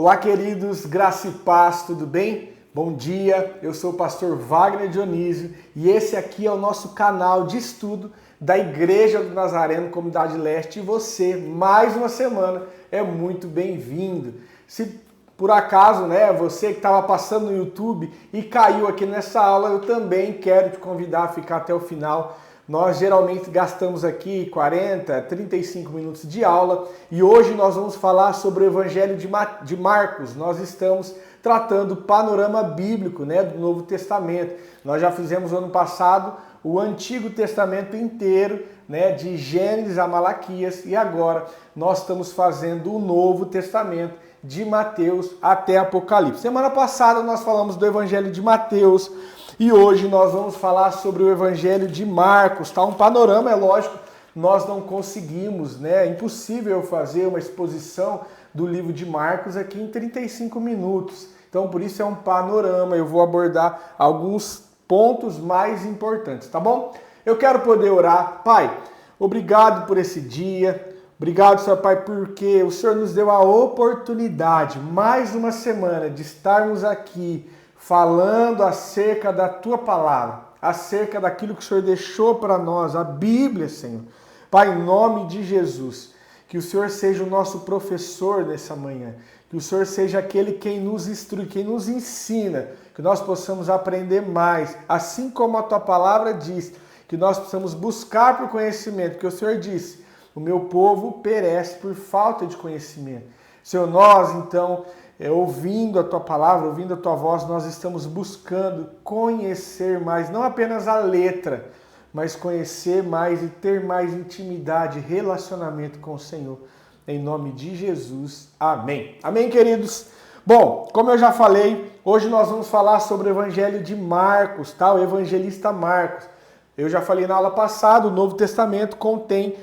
Olá, queridos, graça e paz, tudo bem? Bom dia, eu sou o pastor Wagner Dionísio e esse aqui é o nosso canal de estudo da Igreja do Nazareno, Comunidade Leste, e você, mais uma semana, é muito bem-vindo. Se por acaso, você que estava passando no YouTube e caiu aqui nessa aula, eu também quero te convidar a ficar até o final. Nós geralmente gastamos aqui 40, 35 minutos de aula e hoje nós vamos falar sobre o Evangelho de Marcos. Nós estamos tratando o panorama bíblico, do Novo Testamento. Nós já fizemos ano passado o Antigo Testamento inteiro, de Gênesis a Malaquias, e agora nós estamos fazendo o Novo Testamento de Mateus até Apocalipse. Semana passada nós falamos do Evangelho de Mateus e hoje nós vamos falar sobre o Evangelho de Marcos, tá? Um panorama, é lógico, nós não conseguimos, é impossível fazer uma exposição do livro de Marcos aqui em 35 minutos. Então, por isso é um panorama, eu vou abordar alguns pontos mais importantes, tá bom? Eu quero poder orar. Pai, obrigado por esse dia. Obrigado, Senhor Pai, porque o Senhor nos deu a oportunidade, mais uma semana, de estarmos aqui falando acerca da Tua palavra, acerca daquilo que o Senhor deixou para nós, a Bíblia, Senhor. Pai, em nome de Jesus, que o Senhor seja o nosso professor nessa manhã, que o Senhor seja aquele quem nos instrui, quem nos ensina, que nós possamos aprender mais, assim como a Tua palavra diz, que nós possamos buscar por conhecimento, que o Senhor disse: o meu povo perece por falta de conhecimento. Senhor, nós então, ouvindo a Tua palavra, ouvindo a Tua voz, nós estamos buscando conhecer mais, não apenas a letra, mas conhecer mais e ter mais intimidade, relacionamento com o Senhor. Em nome de Jesus, amém. Amém, queridos? Bom, como eu já falei, hoje nós vamos falar sobre o Evangelho de Marcos, tá? O evangelista Marcos. Eu já falei na aula passada, o Novo Testamento contém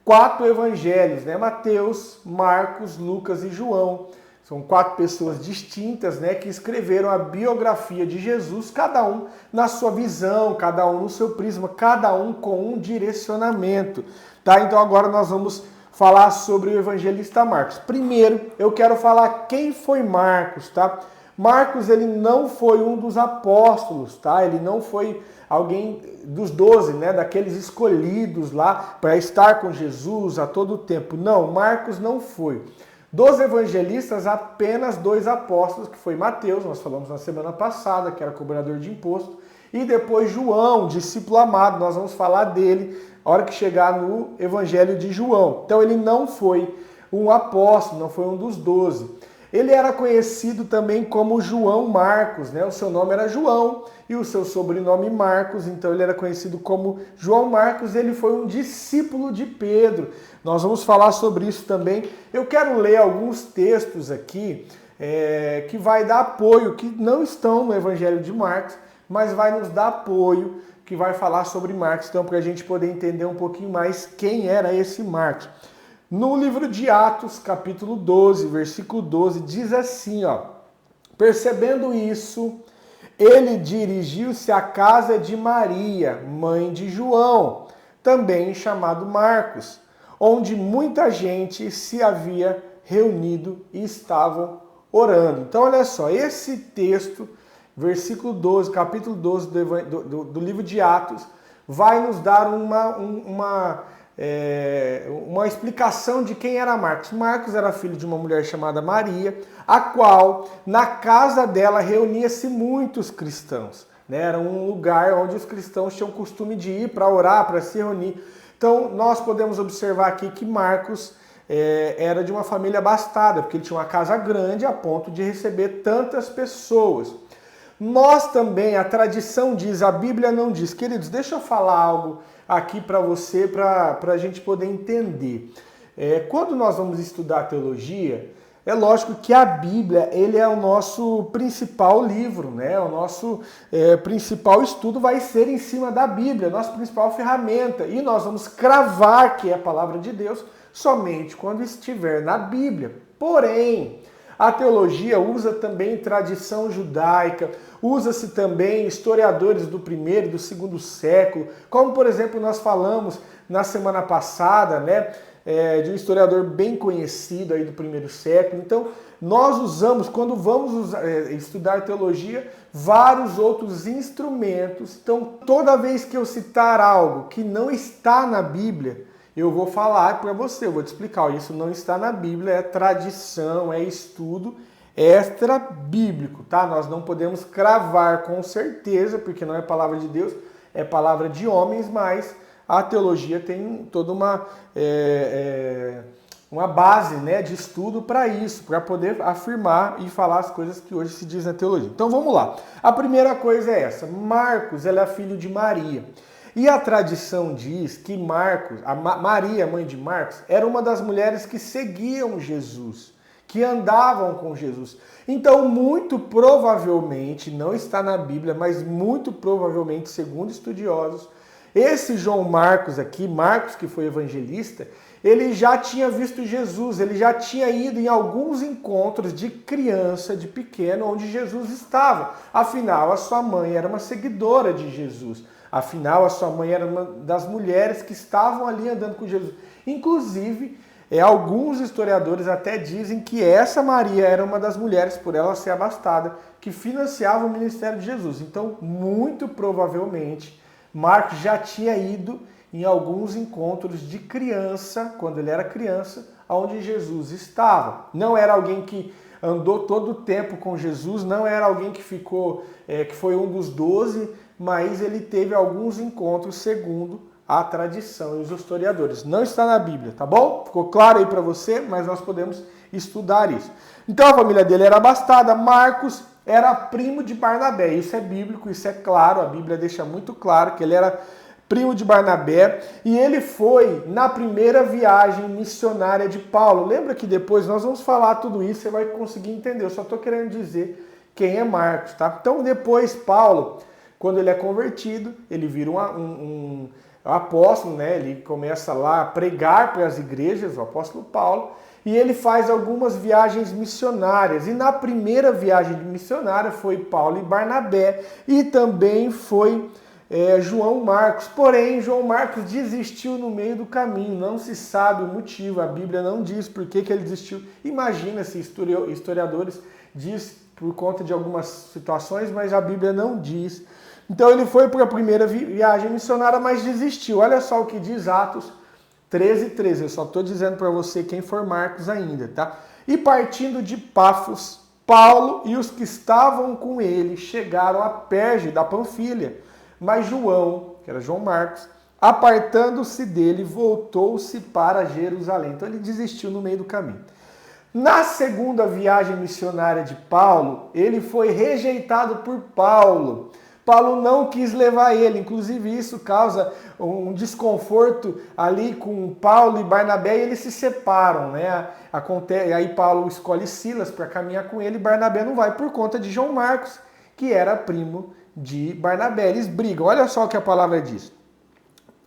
4 evangelhos, Mateus, Marcos, Lucas e João. São 4 pessoas distintas, que escreveram a biografia de Jesus, cada um na sua visão, cada um no seu prisma, cada um com um direcionamento, tá? Então agora nós vamos falar sobre o evangelista Marcos. Primeiro, eu quero falar quem foi Marcos, tá? Marcos, ele não foi um dos apóstolos, tá? Ele não foi alguém dos 12, daqueles escolhidos lá para estar com Jesus a todo tempo. Não, Marcos não foi. Dos evangelistas, apenas 2 apóstolos, que foi Mateus, nós falamos na semana passada, que era cobrador de imposto, e depois João, discípulo amado, nós vamos falar dele na hora que chegar no Evangelho de João. Então ele não foi um apóstolo, não foi um dos 12. Ele era conhecido também como João Marcos, O seu nome era João e o seu sobrenome Marcos, então ele era conhecido como João Marcos. Ele foi um discípulo de Pedro. Nós vamos falar sobre isso também. Eu quero ler alguns textos aqui que vai dar apoio, que não estão no Evangelho de Marcos, mas vai nos dar apoio, que vai falar sobre Marcos, então, para a gente poder entender um pouquinho mais quem era esse Marcos. No livro de Atos, capítulo 12, versículo 12, diz assim, percebendo isso, ele dirigiu-se à casa de Maria, mãe de João, também chamado Marcos, onde muita gente se havia reunido e estavam orando. Então, olha só, esse texto, versículo 12, capítulo 12 do livro de Atos, vai nos dar uma explicação de quem era Marcos. Marcos era filho de uma mulher chamada Maria, a qual, na casa dela, reunia-se muitos cristãos. Era um lugar onde os cristãos tinham costume de ir para orar, para se reunir. Então, nós podemos observar aqui que Marcos era de uma família abastada, porque ele tinha uma casa grande a ponto de receber tantas pessoas. Nós também, a tradição diz, a Bíblia não diz. Queridos, deixa eu falar algo aqui para você, para a gente poder entender. Quando nós vamos estudar teologia, é lógico que a Bíblia, ele é o nosso principal livro, O nosso principal estudo vai ser em cima da Bíblia, nossa principal ferramenta. E nós vamos cravar que é a palavra de Deus somente quando estiver na Bíblia. Porém, a teologia usa também tradição judaica, usa-se também historiadores do primeiro e do segundo século, como por exemplo nós falamos na semana passada, de um historiador bem conhecido aí do primeiro século. Então, nós usamos, quando vamos estudar teologia, vários outros instrumentos. Então, toda vez que eu citar algo que não está na Bíblia, eu vou falar para você, eu vou te explicar. Isso não está na Bíblia, é tradição, é estudo extra-bíblico, tá? Nós não podemos cravar com certeza, porque não é palavra de Deus, é palavra de homens, mas a teologia tem toda uma base, né, de estudo para isso, para poder afirmar e falar as coisas que hoje se diz na teologia. Então vamos lá. A primeira coisa é essa. Marcos, ela é filho de Maria. E a tradição diz que Marcos, Maria, mãe de Marcos, era uma das mulheres que seguiam Jesus, que andavam com Jesus. Então, muito provavelmente, não está na Bíblia, mas muito provavelmente, segundo estudiosos, esse João Marcos aqui, Marcos que foi evangelista, ele já tinha visto Jesus, ele já tinha ido em alguns encontros de criança, de pequeno, onde Jesus estava. Afinal, a sua mãe era uma seguidora de Jesus. Afinal, a sua mãe era uma das mulheres que estavam ali andando com Jesus. Inclusive, alguns historiadores até dizem que essa Maria era uma das mulheres, por ela ser abastada, que financiava o ministério de Jesus. Então, muito provavelmente, Marcos já tinha ido em alguns encontros de criança, quando ele era criança, onde Jesus estava. Não era alguém que andou todo o tempo com Jesus, não era alguém que que foi um dos 12, mas ele teve alguns encontros segundo a tradição e os historiadores. Não está na Bíblia, tá bom? Ficou claro aí para você, mas nós podemos estudar isso. Então a família dele era abastada. Marcos era primo de Barnabé. Isso é bíblico, isso é claro. A Bíblia deixa muito claro que ele era primo de Barnabé. E ele foi na primeira viagem missionária de Paulo. Lembra que depois nós vamos falar tudo isso, você vai conseguir entender. Eu só estou querendo dizer quem é Marcos, tá? Então depois Paulo, quando ele é convertido, ele vira um apóstolo, né? Ele começa lá a pregar para as igrejas, o apóstolo Paulo, e ele faz algumas viagens missionárias. E na primeira viagem missionária foi Paulo e Barnabé, e também foi João Marcos. Porém, João Marcos desistiu no meio do caminho, não se sabe o motivo, a Bíblia não diz por que ele desistiu. Imagina-se, historiadores diz por conta de algumas situações, mas a Bíblia não diz. Então ele foi para a primeira viagem missionária, mas desistiu. Olha só o que diz Atos 13:13. Eu só estou dizendo para você quem for Marcos ainda, tá? E partindo de Pafos, Paulo e os que estavam com ele chegaram a Perge da Panfilha. Mas João, que era João Marcos, apartando-se dele, voltou-se para Jerusalém. Então ele desistiu no meio do caminho. Na segunda viagem missionária de Paulo, ele foi rejeitado por Paulo. Paulo não quis levar ele, inclusive isso causa um desconforto ali com Paulo e Barnabé, e eles se separam, né? Aí Paulo escolhe Silas para caminhar com ele, e Barnabé não vai por conta de João Marcos, que era primo de Barnabé. Eles brigam, olha só o que a palavra diz.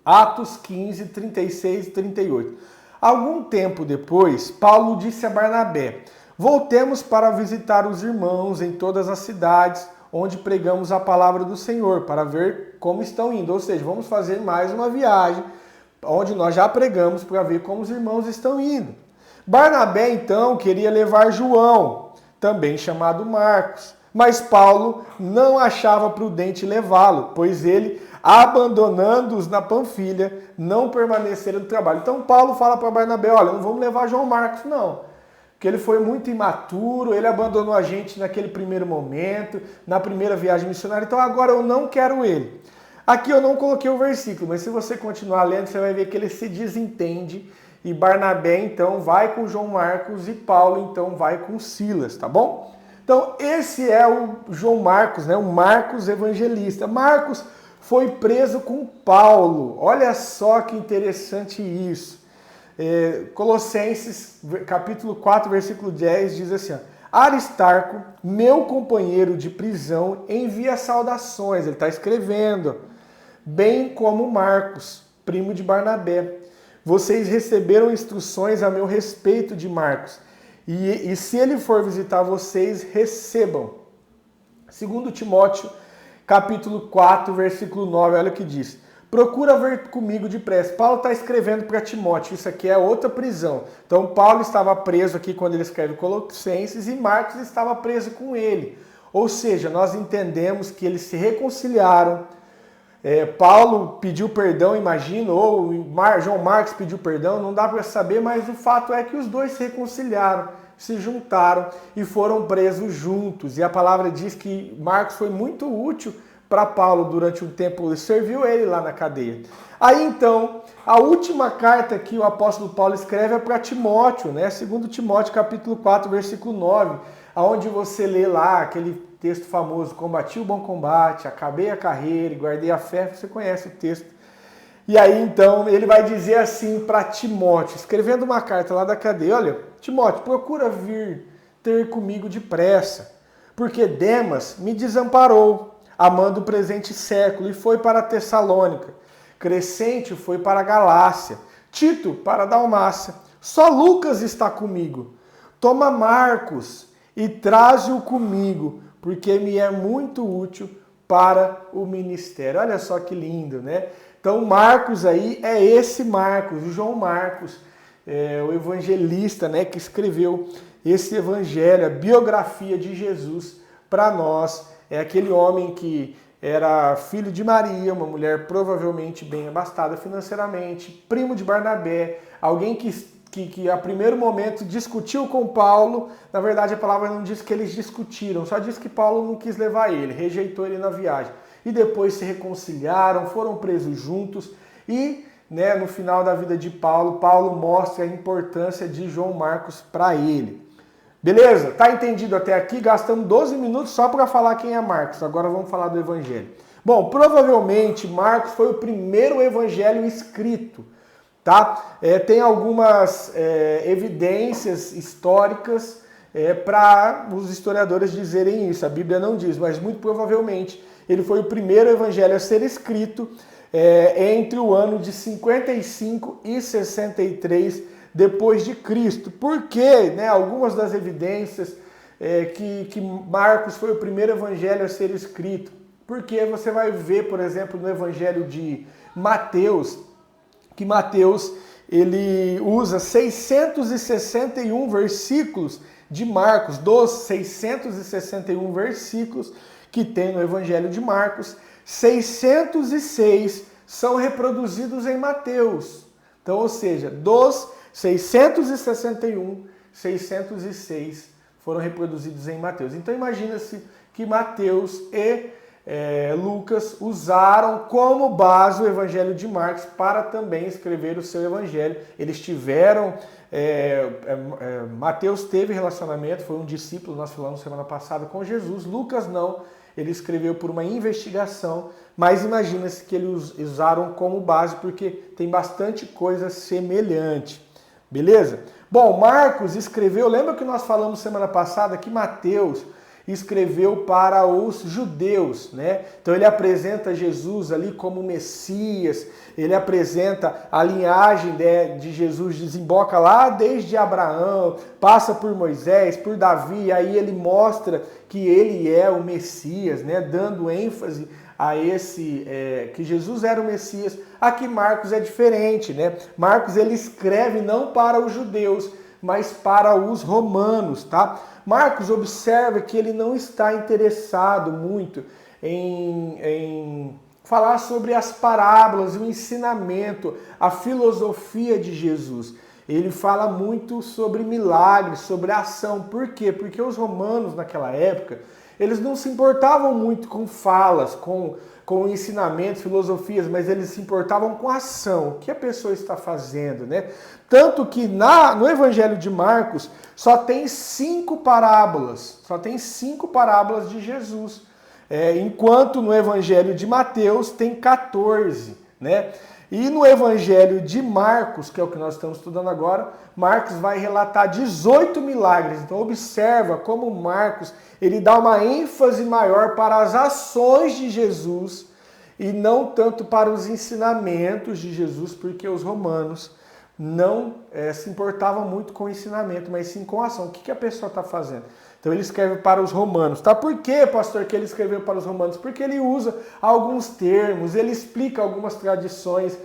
Atos 15, 36 e 38. Algum tempo depois, Paulo disse a Barnabé: voltemos para visitar os irmãos em todas as cidades onde pregamos a palavra do Senhor, para ver como estão indo. Ou seja, vamos fazer mais uma viagem, onde nós já pregamos, para ver como os irmãos estão indo. Barnabé, então, queria levar João, também chamado Marcos, mas Paulo não achava prudente levá-lo, pois ele, abandonando-os na Panfilha, não permaneceram no trabalho. Então Paulo fala para Barnabé: olha, não vamos levar João Marcos, não. Porque ele foi muito imaturo, ele abandonou a gente naquele primeiro momento, na primeira viagem missionária, então agora eu não quero ele. Aqui eu não coloquei o versículo, mas se você continuar lendo, você vai ver que ele se desentende, e Barnabé então vai com João Marcos e Paulo então vai com Silas, tá bom? Então esse é o João Marcos, né? O Marcos evangelista. Marcos foi preso com Paulo, olha só que interessante isso. Colossenses, capítulo 4, versículo 10, diz assim: Aristarco, meu companheiro de prisão, envia saudações. Ele está escrevendo. Bem como Marcos, primo de Barnabé. Vocês receberam instruções a meu respeito de Marcos. E se ele for visitar vocês, recebam. Segundo Timóteo, capítulo 4, versículo 9, olha o que diz. procura vir comigo depressa. Paulo está escrevendo para Timóteo, isso aqui é outra prisão. Então Paulo estava preso aqui quando ele escreve Colossenses e Marcos estava preso com ele. Ou seja, nós entendemos que eles se reconciliaram. Paulo pediu perdão, imagino, ou João Marcos pediu perdão, não dá para saber, mas o fato é que os dois se reconciliaram, se juntaram e foram presos juntos. E a palavra diz que Marcos foi muito útil para Paulo durante um tempo, serviu ele lá na cadeia. Aí então, a última carta que o apóstolo Paulo escreve é para Timóteo, né? 2 Timóteo capítulo 4, versículo 9, onde você lê lá aquele texto famoso, combati o bom combate, acabei a carreira e guardei a fé, você conhece o texto. E aí então ele vai dizer assim para Timóteo, escrevendo uma carta lá da cadeia, olha, Timóteo, procura vir ter comigo depressa, porque Demas me desamparou, amando o presente século, e foi para Tessalônica. Crescente foi para a Galácia, Tito para a Dalmácia. Só Lucas está comigo. Toma Marcos e traze-o comigo, porque me é muito útil para o ministério. Olha só que lindo, né? Então Marcos aí é esse Marcos, o João Marcos, o evangelista, né, que escreveu esse evangelho, a biografia de Jesus para nós. É aquele homem que era filho de Maria, uma mulher provavelmente bem abastada financeiramente, primo de Barnabé, alguém que a primeiro momento discutiu com Paulo. Na verdade, a palavra não diz que eles discutiram, só diz que Paulo não quis levar ele, rejeitou ele na viagem. E depois se reconciliaram, foram presos juntos e, né, no final da vida de Paulo, Paulo mostra a importância de João Marcos para ele. Beleza? Tá entendido até aqui? Gastamos 12 minutos só para falar quem é Marcos. Agora vamos falar do evangelho. Bom, provavelmente Marcos foi o primeiro evangelho escrito, tá? Tem algumas evidências históricas para os historiadores dizerem isso. A Bíblia não diz, mas muito provavelmente ele foi o primeiro evangelho a ser escrito entre o ano de 55 e 63 depois de Cristo. Por quê? Né, algumas das evidências que Marcos foi o primeiro evangelho a ser escrito. Porque você vai ver, por exemplo, no evangelho de Mateus, que Mateus ele usa 661 versículos de Marcos, dos 661 versículos que tem no evangelho de Marcos, 606 são reproduzidos em Mateus. Então, ou seja, dos 661, 606 foram reproduzidos em Mateus. Então imagina-se que Mateus e Lucas usaram como base o evangelho de Marcos para também escrever o seu evangelho. Eles tiveram, Mateus teve relacionamento, foi um discípulo, nós falamos semana passada, com Jesus. Lucas não, ele escreveu por uma investigação, mas imagina-se que eles usaram como base porque tem bastante coisa semelhante. Beleza? Bom, Marcos escreveu, lembra que nós falamos semana passada que Mateus escreveu para os judeus, né? Então ele apresenta Jesus ali como Messias, ele apresenta a linhagem de Jesus, desemboca lá desde Abraão, passa por Moisés, por Davi, e aí ele mostra que ele é o Messias, né? Dando ênfase a que Jesus era o Messias. Aqui Marcos é diferente, né? Marcos ele escreve não para os judeus, mas para os romanos, tá? Marcos observa que ele não está interessado muito em falar sobre as parábolas, o ensinamento, a filosofia de Jesus. Ele fala muito sobre milagres, sobre ação. Por quê? Porque os romanos naquela época, eles não se importavam muito com falas, com ensinamentos, filosofias, mas eles se importavam com a ação, o que a pessoa está fazendo, né? Tanto que no Evangelho de Marcos só tem 5 parábolas de Jesus, enquanto no Evangelho de Mateus tem 14, né? E no Evangelho de Marcos, que é o que nós estamos estudando agora, Marcos vai relatar 18 milagres. Então observa como Marcos ele dá uma ênfase maior para as ações de Jesus e não tanto para os ensinamentos de Jesus, porque os romanos não se importavam muito com o ensinamento, mas sim com a ação. O que a pessoa está fazendo? Então ele escreve para os romanos, tá? Por que, pastor, que ele escreveu para os romanos? Porque ele usa alguns termos, ele explica algumas tradições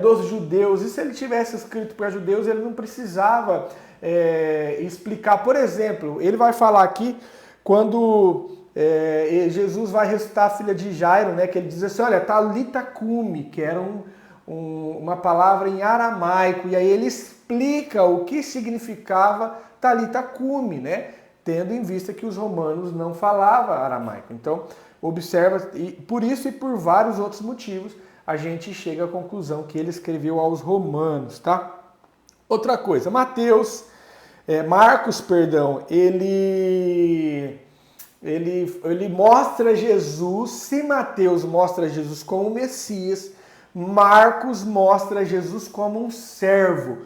dos judeus. E se ele tivesse escrito para judeus, ele não precisava explicar. Por exemplo, ele vai falar aqui quando Jesus vai ressuscitar a filha de Jairo, né? Que ele diz assim, olha, talita cumi, que era uma palavra em aramaico. E aí ele explica o que significava talita cumi, né? Tendo em vista que os romanos não falavam aramaico. Então, observa, e por isso e por vários outros motivos, a gente chega à conclusão que ele escreveu aos romanos, tá? Outra coisa, Marcos, ele mostra Jesus, se Mateus mostra Jesus como Messias, Marcos mostra Jesus como um servo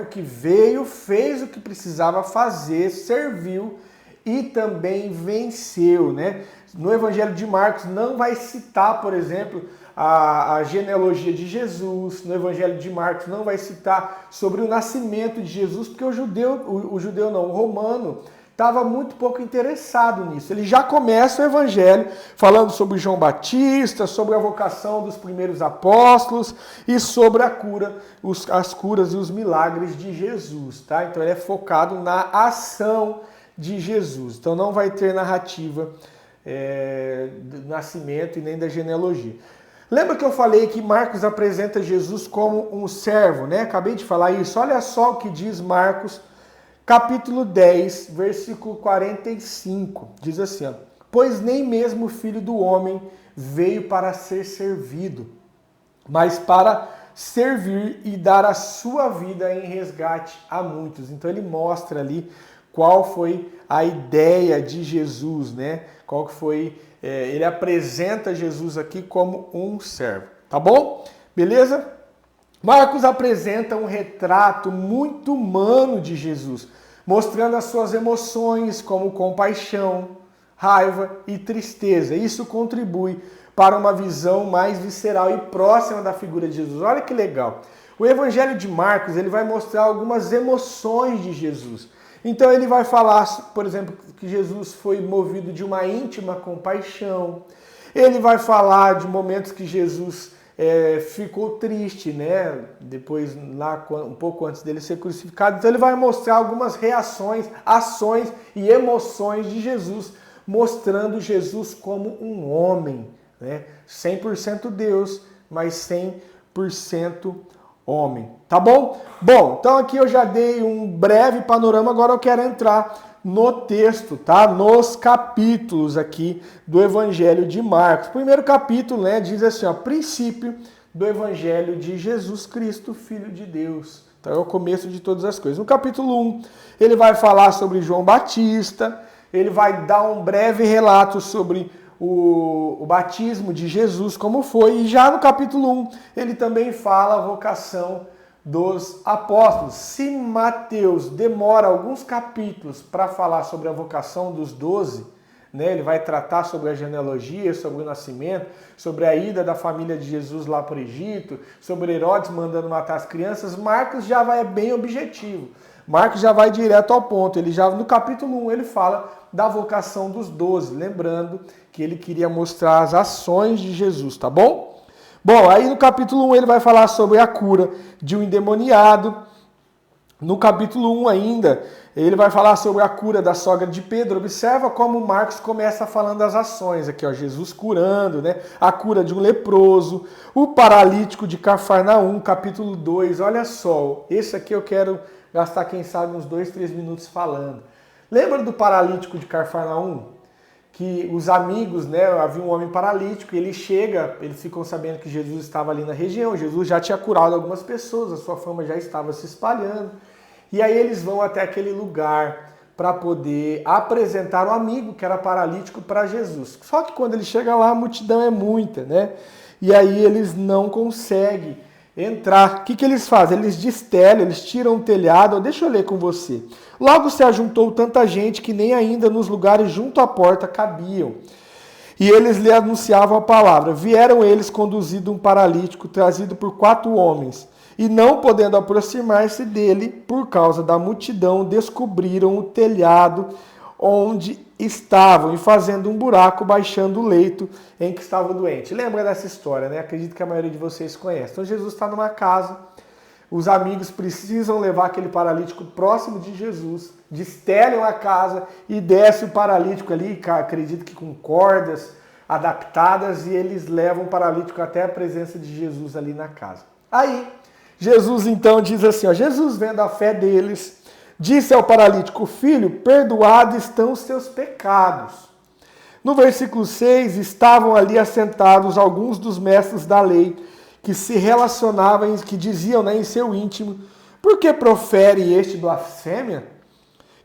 que veio, fez o que precisava fazer, serviu e também venceu, né? No Evangelho de Marcos não vai citar, por exemplo, a genealogia de Jesus. No Evangelho de Marcos não vai citar sobre o nascimento de Jesus, porque o romano estava muito pouco interessado nisso. Ele já começa o Evangelho falando sobre João Batista, sobre a vocação dos primeiros apóstolos e sobre a cura, as curas e os milagres de Jesus, tá? Então ele é focado na ação de Jesus. Então não vai ter narrativa do nascimento e nem da genealogia. Lembra que eu falei que Marcos apresenta Jesus como um servo, né? Acabei de falar isso. Olha só o que diz Marcos, capítulo 10, versículo 45. Diz assim, ó, pois nem mesmo o Filho do Homem veio para ser servido, mas para servir e dar a sua vida em resgate a muitos. Então ele mostra ali qual foi a ideia de Jesus, né? Qual que foi... ele apresenta Jesus aqui como um servo, tá bom? Beleza? Marcos apresenta um retrato muito humano de Jesus, mostrando as suas emoções como compaixão, raiva e tristeza. Isso contribui para uma visão mais visceral e próxima da figura de Jesus. Olha que legal. O Evangelho de Marcos, ele vai mostrar algumas emoções de Jesus. Então ele vai falar, por exemplo, que Jesus foi movido de uma íntima compaixão. Ele vai falar de momentos que Jesus ficou triste, né? Depois, lá um pouco antes dele ser crucificado. Então ele vai mostrar algumas reações, ações e emoções de Jesus, mostrando Jesus como um homem, né? 100% Deus, mas 100% homem. Tá bom? Bom, então aqui eu já dei um breve panorama, agora eu quero entrar no texto, tá? Nos capítulos aqui do Evangelho de Marcos. Primeiro capítulo, né, diz assim, ó, princípio do Evangelho de Jesus Cristo, Filho de Deus. Então é o começo de todas as coisas. No capítulo 1, ele vai falar sobre João Batista, ele vai dar um breve relato sobre o batismo de Jesus, como foi, e já no capítulo 1, ele também fala a vocação dos apóstolos. Se Mateus demora alguns capítulos para falar sobre a vocação dos 12, né, ele vai tratar sobre a genealogia, sobre o nascimento, sobre a ida da família de Jesus lá para o Egito, sobre Herodes mandando matar as crianças, Marcos já vai bem objetivo. Marcos já vai direto ao ponto. Ele já no capítulo 1 ele fala da vocação dos 12, lembrando que ele queria mostrar as ações de Jesus, tá bom? Bom, aí no capítulo 1 ele vai falar sobre a cura de um endemoniado. No capítulo 1 ainda, ele vai falar sobre a cura da sogra de Pedro. Observa como Marcos começa falando das ações aqui, ó, Jesus curando, né? A cura de um leproso, o paralítico de Cafarnaum, capítulo 2. Olha só, esse aqui eu quero gastar, quem sabe, uns 2, 3 minutos falando. Lembra do paralítico de Cafarnaum? Que os amigos, né, havia um homem paralítico, ele chega, eles ficam sabendo que Jesus estava ali na região, Jesus já tinha curado algumas pessoas, a sua fama já estava se espalhando, e aí eles vão até aquele lugar para poder apresentar o amigo que era paralítico para Jesus. Só que quando ele chega lá, a multidão é muita, né? E aí eles não conseguem entrar. O que eles fazem? Eles destelham, eles tiram o telhado. Deixa eu ler com você. Logo se ajuntou tanta gente que nem ainda nos lugares junto à porta cabiam. E eles lhe anunciavam a palavra. Vieram eles conduzindo um paralítico trazido por 4 homens. E não podendo aproximar-se dele por causa da multidão, descobriram o telhado onde estavam e fazendo um buraco, baixando o leito em que estava o doente. Lembra dessa história, né? Acredito que a maioria de vocês conhece. Então Jesus está numa casa, os amigos precisam levar aquele paralítico próximo de Jesus, destelham a casa e desce o paralítico ali, acredito que com cordas adaptadas, e eles levam o paralítico até a presença de Jesus ali na casa. Aí, Jesus então diz assim, ó, Jesus vendo a fé deles, disse ao paralítico, filho, perdoados estão os seus pecados. No versículo 6, estavam ali assentados alguns dos mestres da lei, que se relacionavam, que diziam, né, em seu íntimo, por que profere este blasfêmia?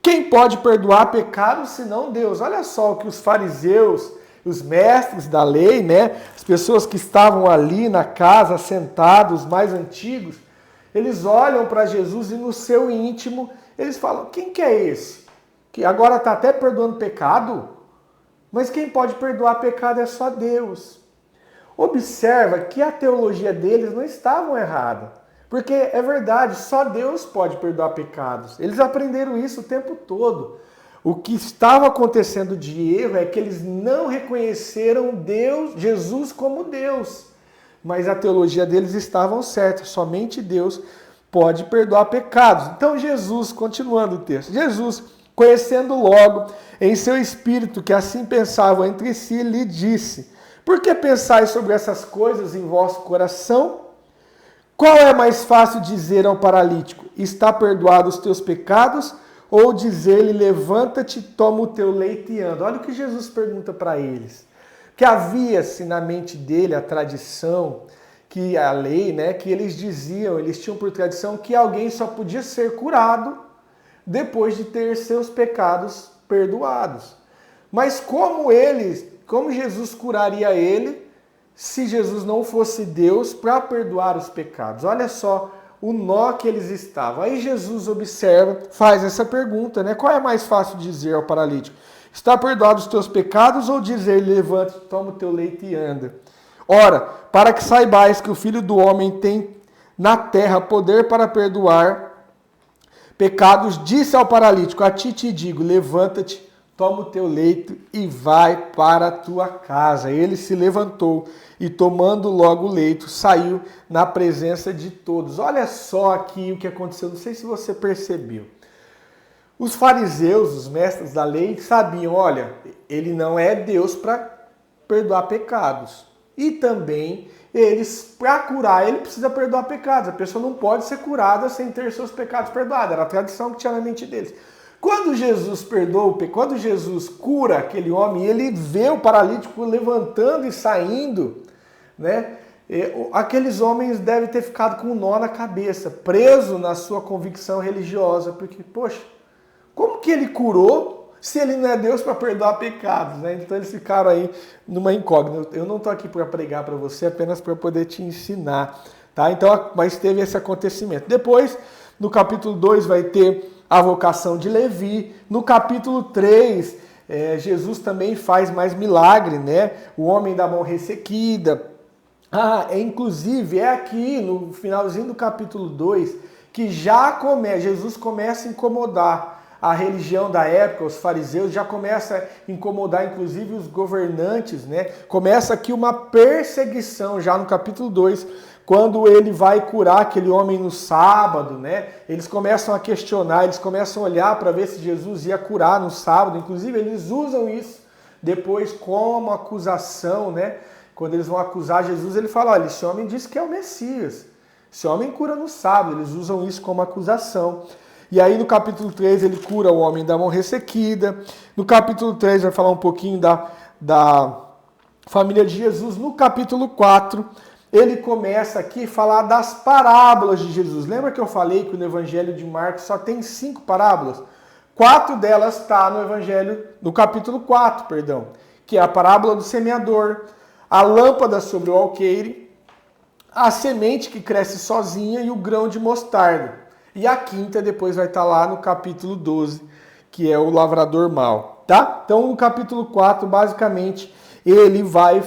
Quem pode perdoar pecados senão Deus? Olha só o que os fariseus, os mestres da lei, né, as pessoas que estavam ali na casa, sentados, mais antigos, eles olham para Jesus e no seu íntimo, eles falam, quem que é esse? Que agora está até perdoando pecado? Mas quem pode perdoar pecado é só Deus. Observa que a teologia deles não estava errada. Porque é verdade, só Deus pode perdoar pecados. Eles aprenderam isso o tempo todo. O que estava acontecendo de erro é que eles não reconheceram Deus, Jesus como Deus. Mas a teologia deles estava certa. Somente Deus pode perdoar pecados. Então Jesus, continuando o texto, Jesus, conhecendo logo em seu espírito que assim pensavam entre si, lhe disse, por que pensais sobre essas coisas em vosso coração? Qual é mais fácil dizer ao paralítico, está perdoado os teus pecados? Ou dizer-lhe, levanta-te, toma o teu leito e anda. Olha o que Jesus pergunta para eles. Que havia-se na mente dele a tradição, que a lei, né, que eles diziam, eles tinham por tradição que alguém só podia ser curado depois de ter seus pecados perdoados. Mas como Jesus curaria ele se Jesus não fosse Deus para perdoar os pecados? Olha só o nó que eles estavam. Aí Jesus observa, faz essa pergunta, né? Qual é mais fácil dizer ao paralítico? Está perdoado os teus pecados ou dizer, levanta, toma o teu leito e anda? Ora, para que saibais que o Filho do Homem tem na terra poder para perdoar pecados, disse ao paralítico, a ti te digo, levanta-te, toma o teu leito e vai para a tua casa. Ele se levantou e tomando logo o leito, saiu na presença de todos. Olha só aqui o que aconteceu, não sei se você percebeu. Os fariseus, os mestres da lei, sabiam, olha, ele não é Deus para perdoar pecados. E também, para curar, ele precisa perdoar pecados. A pessoa não pode ser curada sem ter seus pecados perdoados. Era a tradição que tinha na mente deles. Quando Jesus quando Jesus cura aquele homem, ele vê o paralítico levantando e saindo, né? Aqueles homens devem ter ficado com um nó na cabeça, preso na sua convicção religiosa, porque, poxa, como que ele curou se ele não é Deus para perdoar pecados, né? Então eles ficaram aí numa incógnita. Eu não estou aqui para pregar para você, apenas para poder te ensinar, tá? Então, mas teve esse acontecimento. Depois, no capítulo 2, vai ter a vocação de Levi. No capítulo 3, Jesus também faz mais milagre, né? O homem da mão ressequida. Inclusive, é aqui no finalzinho do capítulo 2 que Jesus começa a incomodar a religião da época, os fariseus, já começa a incomodar inclusive os governantes, né? Começa aqui uma perseguição já no capítulo 2, quando ele vai curar aquele homem no sábado, né? Eles começam a questionar, eles começam a olhar para ver se Jesus ia curar no sábado. Inclusive, eles usam isso depois como acusação, né? Quando eles vão acusar Jesus, ele fala, olha, esse homem disse que é o Messias. Esse homem cura no sábado. Eles usam isso como acusação. E aí no capítulo 3 ele cura o homem da mão ressequida. No capítulo 3 vai falar um pouquinho da família de Jesus. No capítulo 4... ele começa aqui a falar das parábolas de Jesus. Lembra que eu falei que no Evangelho de Marcos só tem 5 parábolas? 4 delas estão no capítulo 4, que é a parábola do semeador, a lâmpada sobre o alqueire, a semente que cresce sozinha e o grão de mostarda. E a quinta depois vai estar lá no capítulo 12, que é o lavrador mau, tá? Então no capítulo 4, basicamente, ele vai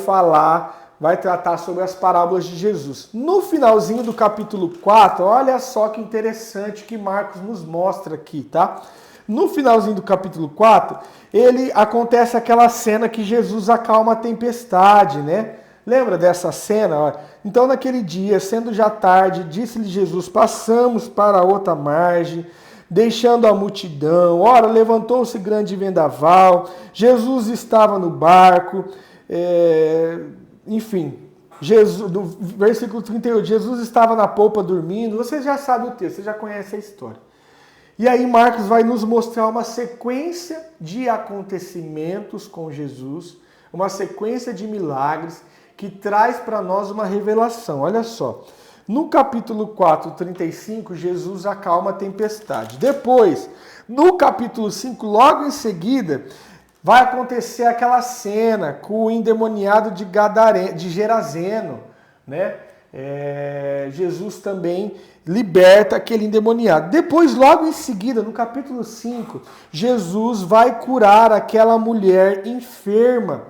tratar sobre as parábolas de Jesus. No finalzinho do capítulo 4, olha só que interessante que Marcos nos mostra aqui, tá? No finalzinho do capítulo 4, acontece aquela cena que Jesus acalma a tempestade, né? Lembra dessa cena? Então, naquele dia, sendo já tarde, disse-lhe Jesus: passamos para a outra margem, deixando a multidão. Ora, levantou-se grande vendaval, Jesus estava no barco, enfim, no versículo 38, Jesus estava na polpa dormindo. Você já sabe o texto, você já conhece a história. E aí Marcos vai nos mostrar uma sequência de acontecimentos com Jesus, uma sequência de milagres que traz para nós uma revelação. Olha só, no capítulo 4, 35, Jesus acalma a tempestade. Depois, no capítulo 5, logo em seguida, vai acontecer aquela cena com o endemoniado de Gerazeno, né? Jesus também liberta aquele endemoniado. Depois, logo em seguida, no capítulo 5, Jesus vai curar aquela mulher enferma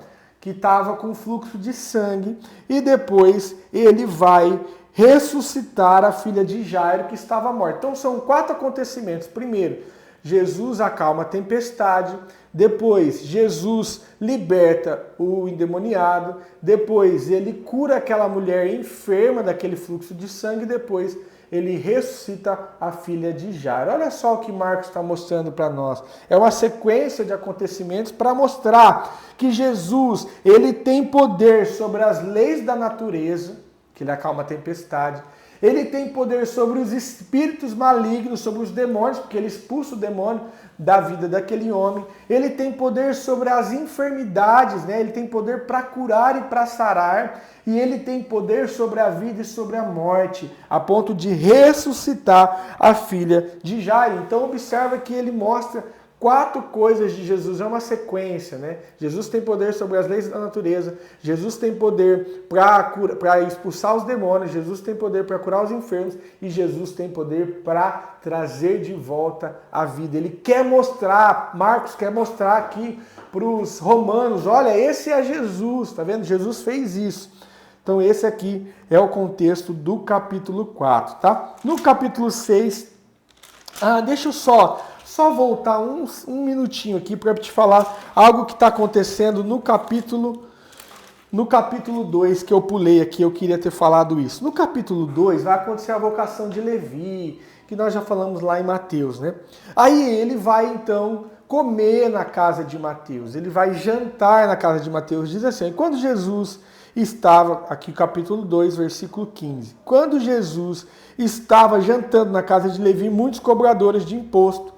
que estava com fluxo de sangue, e depois ele vai ressuscitar a filha de Jairo que estava morta. Então são 4 acontecimentos. Primeiro, Jesus acalma a tempestade. Depois, Jesus liberta o endemoniado. Depois, ele cura aquela mulher enferma daquele fluxo de sangue. Depois, ele ressuscita a filha de Jairo. Olha só o que Marcos está mostrando para nós. É uma sequência de acontecimentos para mostrar que Jesus, ele tem poder sobre as leis da natureza, que ele acalma a tempestade. Ele tem poder sobre os espíritos malignos, sobre os demônios, porque ele expulsa o demônio da vida daquele homem. Ele tem poder sobre as enfermidades, né? Ele tem poder para curar e para sarar. E ele tem poder sobre a vida e sobre a morte, a ponto de ressuscitar a filha de Jairo. Então observa que ele mostra 4 coisas de Jesus, é uma sequência, né? Jesus tem poder sobre as leis da natureza, Jesus tem poder para expulsar os demônios, Jesus tem poder para curar os enfermos e Jesus tem poder para trazer de volta a vida. Ele quer mostrar, Marcos quer mostrar aqui para os romanos, olha, esse é Jesus, tá vendo? Jesus fez isso. Então esse aqui é o contexto do capítulo 4, tá? No capítulo 6, deixa eu só voltar um minutinho aqui para te falar algo que está acontecendo no capítulo 2, que eu pulei aqui, eu queria ter falado isso. No capítulo 2 vai acontecer a vocação de Levi, que nós já falamos lá em Mateus, né? Aí ele vai então comer na casa de Mateus, ele vai jantar na casa de Mateus. Diz assim: quando Jesus estava, aqui capítulo 2, versículo 15, quando Jesus estava jantando na casa de Levi, muitos cobradores de imposto,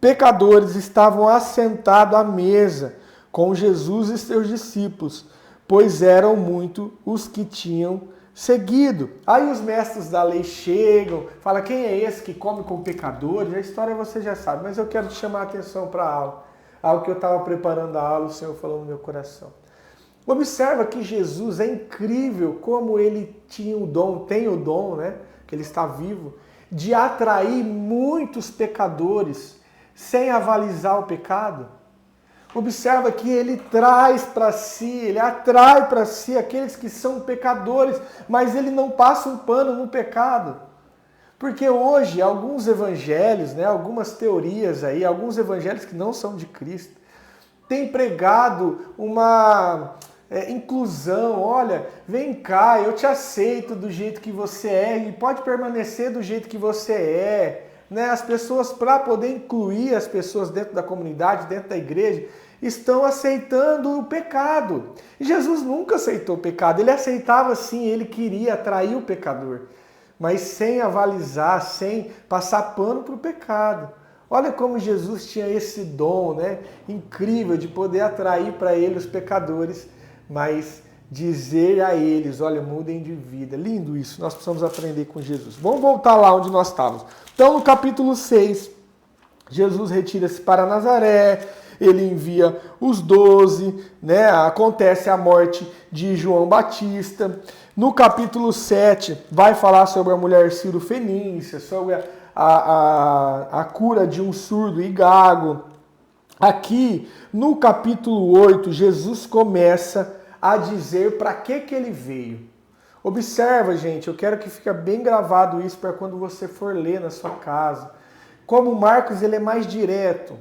pecadores, estavam assentados à mesa com Jesus e seus discípulos, pois eram muito os que tinham seguido. Aí os mestres da lei chegam, falam: quem é esse que come com pecadores? A história você já sabe, mas eu quero te chamar a atenção para algo que eu estava preparando a aula, o Senhor falou no meu coração. Observa que Jesus é incrível como ele tem o dom, né, que ele está vivo, de atrair muitos pecadores sem avalizar o pecado. Observa que ele traz para si, ele atrai para si aqueles que são pecadores, mas ele não passa um pano no pecado. Porque hoje alguns evangelhos, né, algumas teorias aí, alguns evangelhos que não são de Cristo, têm pregado uma inclusão. Olha, vem cá, eu te aceito do jeito que você é e pode permanecer do jeito que você é. Né? As pessoas, para poder incluir as pessoas dentro da comunidade, dentro da igreja, estão aceitando o pecado. E Jesus nunca aceitou o pecado, ele aceitava sim, ele queria atrair o pecador, mas sem avalizar, sem passar pano para o pecado. Olha como Jesus tinha esse dom, né, incrível de poder atrair para ele os pecadores, mas dizer a eles: olha, mudem de vida. Lindo isso, nós precisamos aprender com Jesus. Vamos voltar lá onde nós estávamos. Então, no capítulo 6, Jesus retira-se para Nazaré, ele envia os 12, né? Acontece a morte de João Batista. No capítulo 7, vai falar sobre a mulher Ciro-fenícia, sobre a cura de um surdo e gago. Aqui, no capítulo 8, Jesus começa a dizer para que ele veio. Observa, gente, eu quero que fique bem gravado isso para quando você for ler na sua casa. como Marcos ele é mais direto,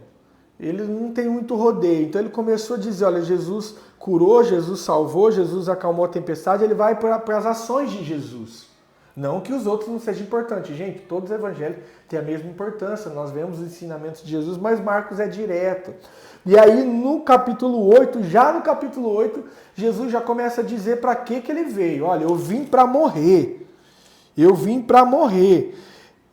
ele não tem muito rodeio. Então ele começou a dizer, olha, Jesus curou, Jesus salvou, Jesus acalmou a tempestade, ele vai para as ações de Jesus. Não que os outros não sejam importantes. Gente, todos os evangelhos têm a mesma importância. Nós vemos os ensinamentos de Jesus, mas Marcos é direto. E aí no capítulo 8, já no capítulo 8, Jesus já começa a dizer para que ele veio. Olha, eu vim para morrer. Eu vim para morrer.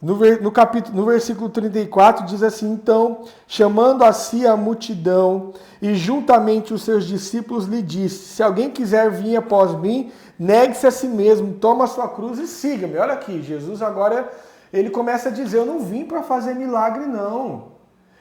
No versículo 34 diz assim, então, chamando a si a multidão e juntamente os seus discípulos lhe disse, se alguém quiser vir após mim, negue-se a si mesmo, toma a sua cruz e siga-me. Olha aqui, Jesus agora, ele começa a dizer, eu não vim para fazer milagre não.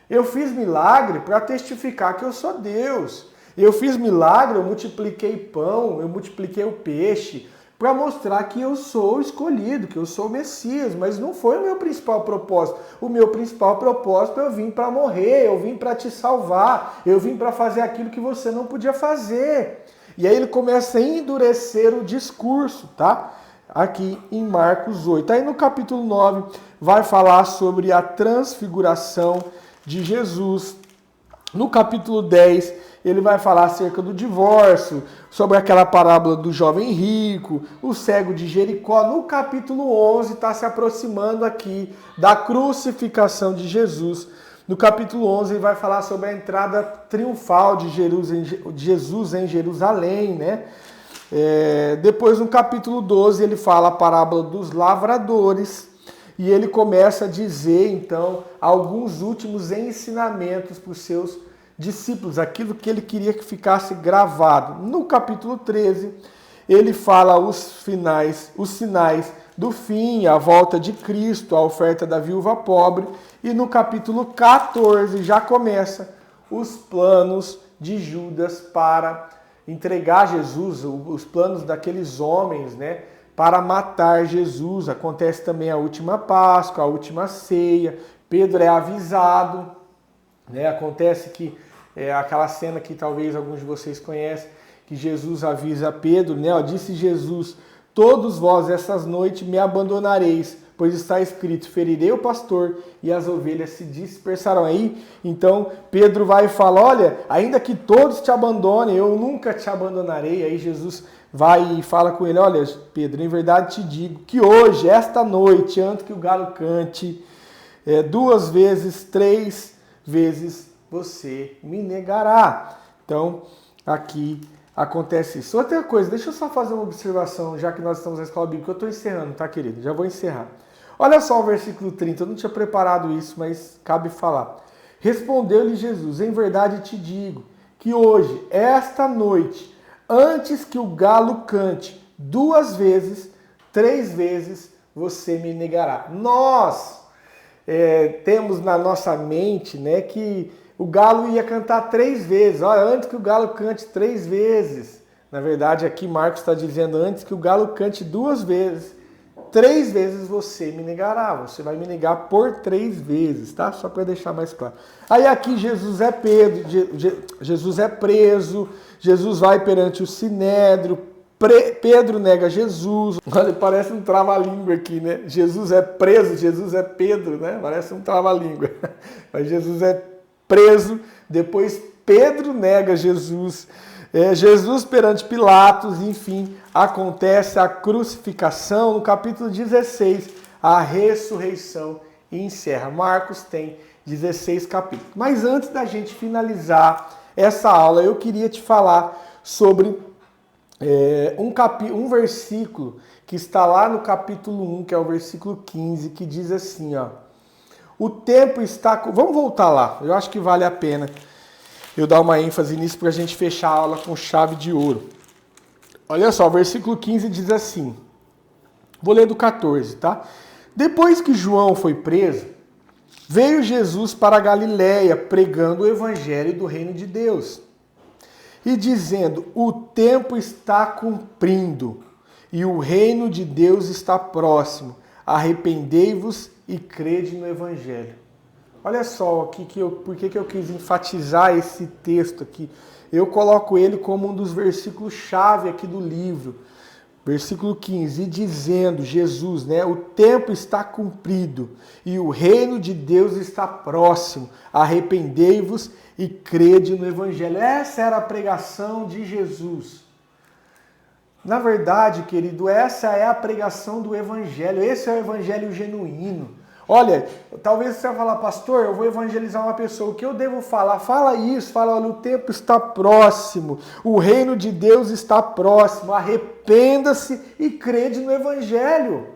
Eu fiz milagre para testificar que eu sou Deus. Eu fiz milagre, eu multipliquei pão, eu multipliquei o peixe, para mostrar que eu sou escolhido, que eu sou o Messias, mas não foi o meu principal propósito. O meu principal propósito, eu vim para morrer, eu vim para te salvar, eu vim para fazer aquilo que você não podia fazer. E aí ele começa a endurecer o discurso, tá? Aqui em Marcos 8. Aí no capítulo 9 vai falar sobre a transfiguração de Jesus. No capítulo 10, ele vai falar acerca do divórcio, sobre aquela parábola do jovem rico, o cego de Jericó. No capítulo 11 está se aproximando aqui da crucificação de Jesus. No capítulo 11 ele vai falar sobre a entrada triunfal de Jesus em Jerusalém, né? Depois no capítulo 12 ele fala a parábola dos lavradores e ele começa a dizer então alguns últimos ensinamentos para os seus discípulos, aquilo que ele queria que ficasse gravado. No capítulo 13, ele fala os sinais do fim, a volta de Cristo, a oferta da viúva pobre. E no capítulo 14 já começa os planos de Judas para entregar Jesus, os planos daqueles homens, né, para matar Jesus. Acontece também a última Páscoa, a última ceia. Pedro é avisado, né? Acontece que aquela cena que talvez alguns de vocês conhecem, que Jesus avisa Pedro, né? Ó, disse Jesus, todos vós essas noites me abandonareis, pois está escrito, ferirei o pastor e as ovelhas se dispersarão. Aí, então, Pedro vai e fala, olha, ainda que todos te abandonem, eu nunca te abandonarei. Aí Jesus vai e fala com ele, olha, Pedro, em verdade te digo que hoje, esta noite, antes que o galo cante, 2 vezes, 3 vezes, você me negará. Então, aqui acontece isso. Outra coisa, deixa eu só fazer uma observação, já que nós estamos na escola bíblica. Eu estou encerrando, tá, querido? Já vou encerrar. Olha só o versículo 30, eu não tinha preparado isso, mas cabe falar. Respondeu-lhe Jesus, em verdade te digo, que hoje, esta noite, antes que o galo cante 2 vezes, 3 vezes, você me negará. Nós temos na nossa mente, né, que o galo ia cantar 3 vezes. Olha, antes que o galo cante 3 vezes. Na verdade, aqui Marcos está dizendo antes que o galo cante 2 vezes. 3 vezes você me negará. Você vai me negar por 3 vezes, tá? Só para deixar mais claro. Aí aqui Jesus é Jesus é preso. Jesus vai perante o sinédrio. Pedro nega Jesus. Olha, parece um trava-língua aqui, né? Jesus é preso, Jesus é Pedro, né? Parece um trava-língua. Mas Jesus é preso, depois Pedro nega Jesus, Jesus perante Pilatos, enfim, acontece a crucificação. No capítulo 16, a ressurreição e encerra. Marcos tem 16 capítulos. Mas antes da gente finalizar essa aula, eu queria te falar sobre um versículo que está lá no capítulo 1, que é o versículo 15, que diz assim, ó, o tempo está... Vamos voltar lá, eu acho que vale a pena eu dar uma ênfase nisso para a gente fechar a aula com chave de ouro. Olha só, o versículo 15 diz assim, vou ler do 14, tá? Depois que João foi preso, veio Jesus para a Galiléia pregando o evangelho do reino de Deus e dizendo, o tempo está cumprindo e o reino de Deus está próximo. Arrependei-vos e crede no evangelho. Olha só aqui por que eu quis enfatizar esse texto aqui. Eu coloco ele como um dos versículos-chave aqui do livro. Versículo 15, e dizendo, Jesus, né, o tempo está cumprido e o reino de Deus está próximo. Arrependei-vos e crede no Evangelho. Essa era a pregação de Jesus. Na verdade, querido, essa é a pregação do Evangelho. Esse é o Evangelho genuíno. Olha, talvez você vai falar, pastor, eu vou evangelizar uma pessoa, o que eu devo falar? Fala isso, fala, olha, o tempo está próximo, o reino de Deus está próximo, arrependa-se e crede no Evangelho.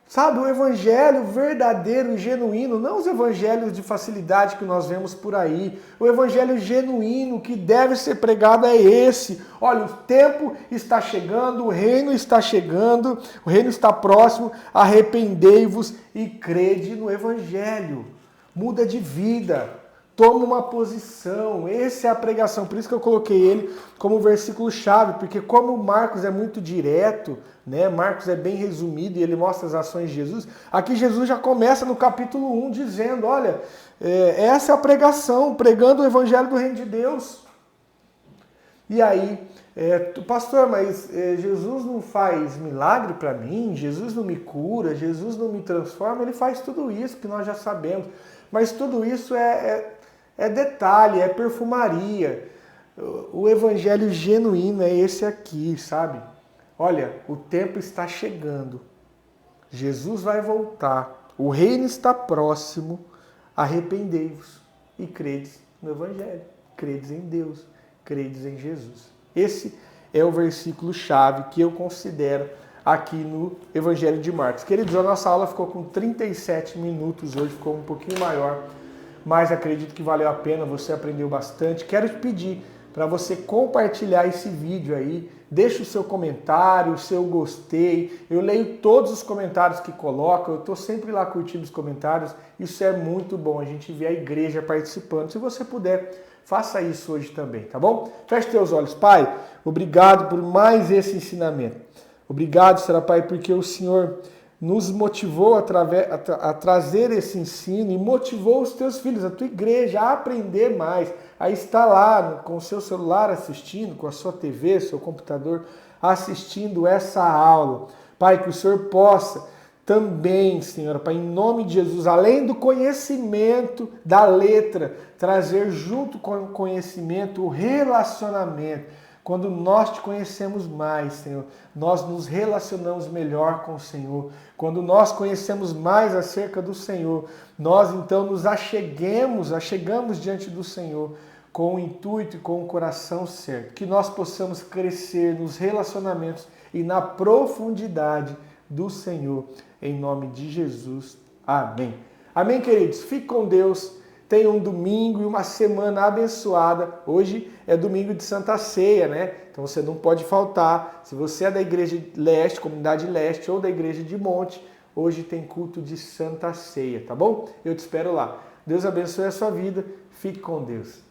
Sabe, o evangelho verdadeiro e genuíno, não os evangelhos de facilidade que nós vemos por aí. O evangelho genuíno que deve ser pregado é esse. Olha, o tempo está chegando, o reino está chegando, o reino está próximo, arrependei-vos e crede no evangelho. Muda de vida, toma uma posição, essa é a pregação. Por isso que eu coloquei ele como versículo chave, porque como Marcos é muito direto, né? Marcos é bem resumido e ele mostra as ações de Jesus. Aqui Jesus já começa no capítulo 1 dizendo, olha, essa é a pregação, pregando o evangelho do reino de Deus. E aí, pastor, mas Jesus não faz milagre para mim, Jesus não me cura, Jesus não me transforma, ele faz tudo isso que nós já sabemos. Mas tudo isso é detalhe, é perfumaria. O evangelho genuíno é esse aqui, sabe? Olha, o tempo está chegando. Jesus vai voltar. O reino está próximo. Arrependei-vos e credes no evangelho. Credes em Deus. Credes em Jesus. Esse é o versículo chave que eu considero aqui no Evangelho de Marcos. Queridos, a nossa aula ficou com 37 minutos hoje, ficou um pouquinho maior, mas acredito que valeu a pena, você aprendeu bastante. Quero te pedir para você compartilhar esse vídeo aí, deixa o seu comentário, o seu gostei, eu leio todos os comentários que colocam, eu estou sempre lá curtindo os comentários, isso é muito bom, a gente vê a igreja participando. Se você puder, faça isso hoje também, tá bom? Feche teus olhos. Pai, obrigado por mais esse ensinamento. Obrigado, Senhor Pai, porque o Senhor nos motivou a trazer esse ensino e motivou os teus filhos, a tua igreja, a aprender mais, a estar lá com o seu celular assistindo, com a sua TV, seu computador, assistindo essa aula. Pai, que o Senhor possa também, Senhor, Pai, em nome de Jesus, além do conhecimento da letra, trazer junto com o conhecimento o relacionamento. Quando nós te conhecemos mais, Senhor, nós nos relacionamos melhor com o Senhor. Quando nós conhecemos mais acerca do Senhor, nós então nos achegamos diante do Senhor com o intuito e com o coração certo. Que nós possamos crescer nos relacionamentos e na profundidade do Senhor. Em nome de Jesus. Amém. Amém, queridos? Fique com Deus. Tenha um domingo e uma semana abençoada. Hoje é domingo de Santa Ceia, né? Então você não pode faltar. Se você é da Igreja Leste, Comunidade Leste ou da Igreja de Monte, hoje tem culto de Santa Ceia, tá bom? Eu te espero lá. Deus abençoe a sua vida. Fique com Deus.